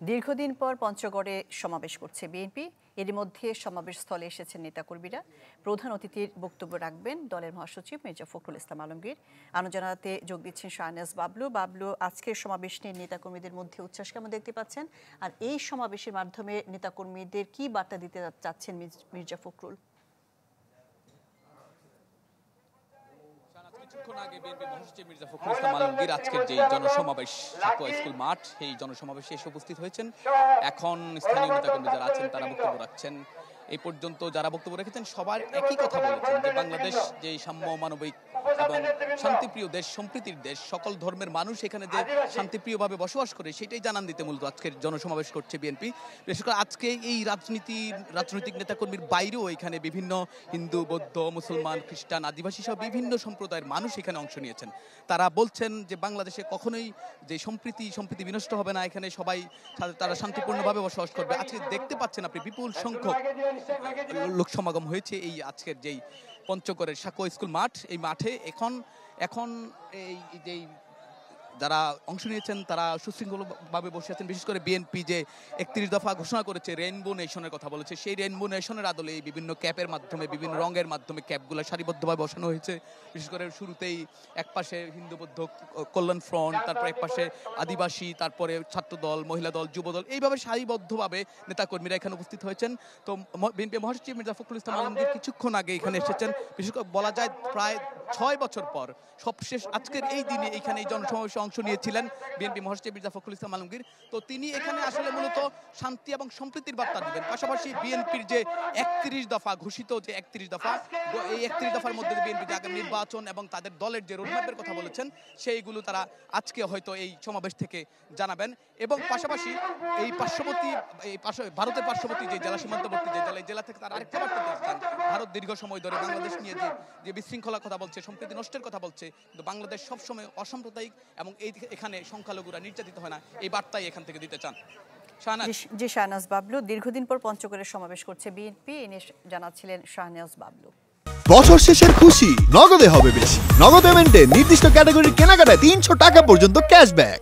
দীর্ঘদিন পর পঞ্চগড়ে সমাবেশ করছে বিএনপি। এর মধ্যে সমাবেশ স্থলে এসেছেন নেতাকর্মীরা। প্রধান অতিথির বক্তব্য রাখবেন দলের মহাসচিব মির্জা ফখরুল ইসলাম আলমগীর। আলোচনাতে যোগ দিচ্ছেন শাহনেওয়াজ বাবলু। আজকের সমাবেশ নিয়ে নেতাকর্মীদের মধ্যে উচ্ছ্বাস কেমন দেখতে পাচ্ছেন, আর এই সমাবেশের মাধ্যমে নেতাকর্মীদের কি বার্তা দিতে চাচ্ছেন মির্জা ফখরুল? কিছুক্ষণ আগে বিএনপি মহাসচিব মির্জা ফখরুল ইসলাম আলমগীর আজকের যে জনসমাবেশ স্কুল মাঠ, সেই জনসমাবেশে এসে উপস্থিত হয়েছেন। এখন স্থানীয় নেতাকর্মী যারা আছেন তারা বক্তব্য রাখছেন। এই পর্যন্ত যারা বক্তব্য রেখেছেন সবার একই কথা বলেছেন যে বাংলাদেশ যে সাম্য, মানবিক এবং শান্তিপ্রিয় দেশ, সম্প্রীতির দেশ, সকল ধর্মের মানুষ এখানে যে শান্তিপ্রিয়ভাবে বসবাস করে সেটাই জানান দিতে মূলত আজকের জনসমাবেশ করছে বিএনপি। বিশেষ করে আজকে এই রাজনৈতিক নেতাকর্মীর বাইরেও এখানে বিভিন্ন হিন্দু, বৌদ্ধ, মুসলমান, খ্রিস্টান, আদিবাসী সহ বিভিন্ন সম্প্রদায়ের মানুষ এখানে অংশ নিয়েছেন। তারা বলছেন যে বাংলাদেশে কখনোই যে সম্প্রীতি বিনষ্ট হবে না, এখানে সবাই তারা শান্তিপূর্ণভাবে বসবাস করবে। আজকে দেখতে পাচ্ছেন আপনি বিপুল সংখ্যক লোক সমাগম হয়েছে এই আজকের যেই পঞ্চগড়ের সাকো স্কুল মাঠ। এই মাঠে এখন এই যেই যারা অংশ নিয়েছেন তারা সুশৃঙ্খলভাবে বসে আছেন। বিশেষ করে বিএনপি যে 31 দফা ঘোষণা করেছে, রেইনবো নেশনের কথা বলেছে, সেই রেইনবো নেশনের আদলে এই বিভিন্ন ক্যাপের মাধ্যমে, বিভিন্ন রঙের মাধ্যমে ক্যাপগুলো সারিবদ্ধভাবে বসানো হয়েছে। বিশেষ করে শুরুতেই একপাশে হিন্দু বৌদ্ধ কল্যাণ ফ্রন্ট, তারপর একপাশে আদিবাসী, তারপরে ছাত্রদল, মহিলা দল, যুবদল, এইভাবে সারিবদ্ধভাবে নেতাকর্মীরা এখানে উপস্থিত হয়েছেন। তো বিএনপি মহাসচিব মির্জা ফখরুল ইসলাম আলমগীর কিছুক্ষণ আগে এখানে এসেছেন। বিশেষ করে বলা যায় প্রায় 6 বছর পর সবশেষ আজকের এই দিনে এখানে এই জনসমাবেশে অংশ নিয়েছিলেন বিএনপি মহাসচিব মির্জা ফখরুল ইসলাম আলমগীর। তো তিনি এখানে আসলে মূলত শান্তি এবং সম্প্রীতির বার্তা দিবেন। পাশাপাশি বিএনপির যে 31 দফা ঘোষিত, যে 31 দফা, এই 31 দফার মধ্যে বিএনপি যে আগামী নির্বাচন এবং তাদের দলের যে রোডম্যাপের কথা বলেছেন সেইগুলো তারা আজকে হয়তো এই সমাবেশ থেকে জানাবেন। এবং পাশাপাশি এই ভারতের পার্শ্ববর্তী যে জেলা, সীমান্তবর্তী যে জেলা থেকে তারা আরেকটা বার্তা দিয়েছেন। ভারত দীর্ঘ সময় ধরে বাংলাদেশ নিয়ে যে বিশৃঙ্খলার কথা বলছে, সম্প্রীতি নষ্টের কথা বলছে, কিন্তু বাংলাদেশ সবসময় অসাম্প্রদায়িক এবং এখানে সংখ্যালঘুরা নির্যাতিত হয় না, এই বার্তাই এখান থেকে দিতে চান। জি, শাহনেওয়াজ বাবলু। দীর্ঘদিন পর পঞ্চগড়ে সমাবেশ করছে বিএনপি, এনে জানাচ্ছিলেন শাহনেওয়াজ বাবলু। বছর শেষের খুশি নগদে হবে বেশি। নগদ পেমেন্টে নির্দিষ্ট ক্যাটাগরির কেনাকাটায় 300 টাকা পর্যন্ত ক্যাশব্যাক।